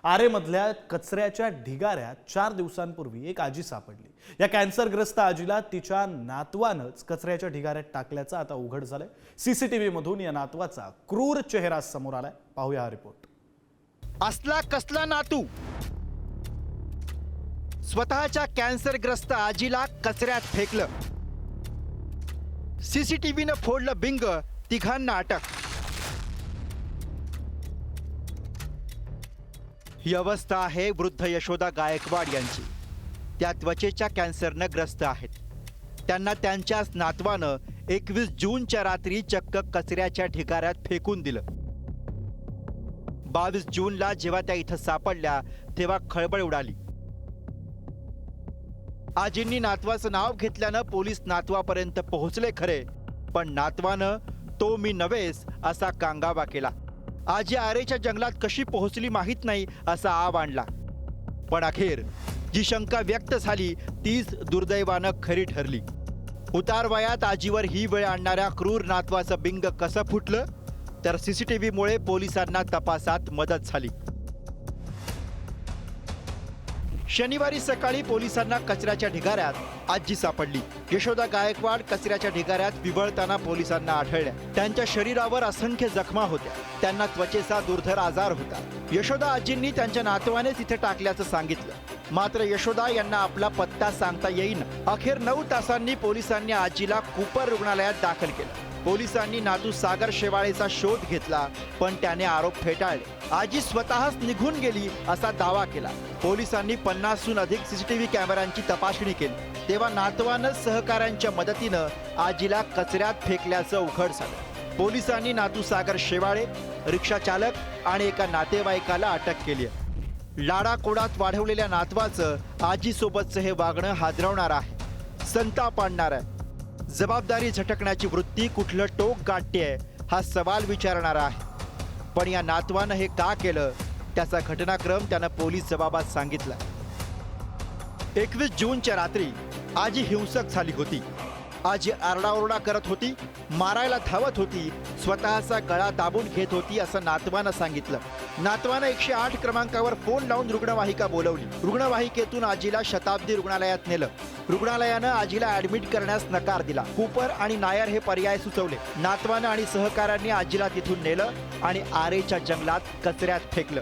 आरेमधल्या कचऱ्याच्या ढिगाऱ्यात 4 दिवसांपूर्वी एक आजी सापडली। या कॅन्सरग्रस्त आजीला तिच्या नातवानंच कचऱ्याच्या ढिगाऱ्यात टाकल्याचं आता उघड झालंय। सीसीटीव्ही मधून या नातवाचा क्रूर चेहरा समोर आलाय। पाहूया हा रिपोर्ट। असला कसला नातू, स्वतःच्या कॅन्सरग्रस्त आजीला कचऱ्यात फेकलं। सीसीटीव्हीनं फोडलं बिंग, तिघांना अटक। ही अवस्था आहे वृद्ध यशोदा गायकवाड यांची। त्या त्वचेच्या कॅन्सरनं ग्रस्त आहेत। त्यांना त्यांच्याच नातवानं 21 जूनच्या रात्री चक्क कचऱ्याच्या ढिगाऱ्यात फेकून दिलं। 22 जूनला जेव्हा त्या इथं सापडल्या तेव्हा खळबळ उडाली। आजींनी नातवाचं नाव घेतल्यानं पोलीस नातवापर्यंत पोहोचले खरे, पण नातवानं तो मी नव्हेच असा कांगावा केला। आजी आरेच्या जंगलात कशी पोहोचली माहीत नाही असा आव आणला, पण अखेर जी शंका व्यक्त झाली तीच दुर्दैवानं खरी ठरली। उतार वयात आजीवर ही वेळ आणणाऱ्या क्रूर नातवाचं बिंग कसं फुटलं, तर सीसीटीव्हीमुळे पोलिसांना तपासात मदत झाली। शनिवारी सकाळी पोलिसांना कचऱ्याच्या ढिगाऱ्यात आजी सापडली। यशोदा गायकवाड कचऱ्याच्या ढिगाऱ्यात विवळताना पोलिसांना आढळल्या। त्यांच्या शरीरावर असंख्य जखमा होत्या। त्यांना त्वचेचा दुर्धर आजार होता। यशोदा आजींनी त्यांच्या नातवानेच इथे टाकल्याचं सांगितलं, मात्र यशोदा यांना आपला पत्ता सांगता येईना। अखेर 9 तासांनी पोलिसांनी आजीला कूपर रुग्णालयात दाखल केलं। पोलिसांनी नातू सागर शेवाळेचा शोध घेतला, पण त्याने आरोप फेटाळले। आजी स्वतःच निघून गेली असा दावा केला। पोलिसांनी 50हून अधिक सीसीटीव्ही कॅमेऱ्यांची तपासणी केली, तेव्हा नातवानं सहकाऱ्यांच्या मदतीनं आजीला कचऱ्यात फेकल्याचं उघड झालं। पोलिसांनी नातू सागर शेवाळे, रिक्षा चालक आणि एका नातेवाईकाला अटक केली आहे। लाडाकोडात वाढवलेल्या नातवाचं आजीसोबतचं हे वागणं हादरवणार आहे, संताप आणणार आहे। जबाबदारी झटकण्याची वृत्ती कुठलं टोक गाठतेय हा सवाल विचारणारा आहे। पण या नातवानं हे का केलं त्याचा घटनाक्रम त्यानं पोलीस जबाबात सांगितला। 21 जूनच्या रात्री आजी हिंसक झाली होती। आजी आरडाओरडा करत होती, मारायला धावत होती, स्वतःचा गळा दाबून घेत होती असं नातवानं सांगितलं। नातवानं 108 क्रमांकावर फोन लावून रुग्णवाहिका बोलवली। रुग्णवाहिकेतून आजीला शताब्दी रुग्णालयात नेलं। रुग्णालयानं आजीला ऍडमिट करण्यास नकार दिला। कूपर आणि नायर हे पर्याय सुचवले। नातवानं आणि सहकाऱ्यांनी आजीला तिथून नेलं आणि आरेच्या जंगलात कचऱ्यात फेकलं।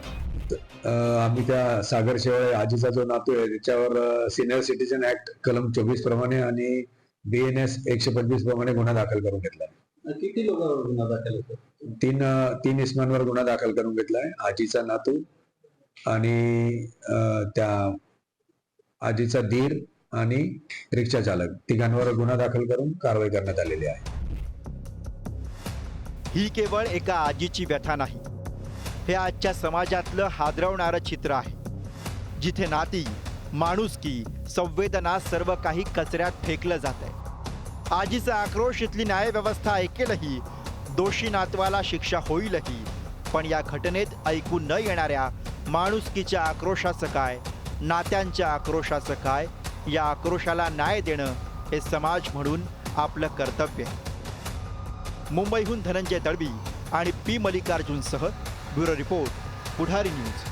आम्ही त्या सागर शेवाळे आजीचा जो नातू आहे त्याच्यावर सिनियर सिटीजन ऍक्ट कलम 24 प्रमाणे आणि BNS 125 प्रमाणे गुन्हा दाखल करून घेतला। किती लोकांवर गुन्हा दाखल होतो? तीन इसमांवर गुन्हा दाखल करून घेतलाय। आजीचा नातू आणि त्या आजीचा दीर आणि रिक्षा चालक तिघांवर गुन्हा दाखल करून कारवाई करण्यात आलेली आहे। ही केवळ एका आजीची व्यथा नाही, हे आजच्या समाजातलं हादरवणारं चित्र आहे, जिथे नाती, माणुसकी, संवेदना सर्व काही कचऱ्यात फेकलं जातंय। आजीचा आक्रोश इथली न्यायव्यवस्था ऐकेलही, दोषी नातवाला शिक्षा होईलही, पण या घटनेत ऐकू न येणाऱ्या माणुसकीच्या आक्रोशाचं काय, नात्यांच्या आक्रोशाचं काय, या आक्रोशाला न्याय देणं हे समाज म्हणून आपलं कर्तव्य आहे। मुंबईहून धनंजय दळवी आणि P. मल्लिकार्जुनसह ब्युरो रिपोर्ट, पुढारी न्यूज।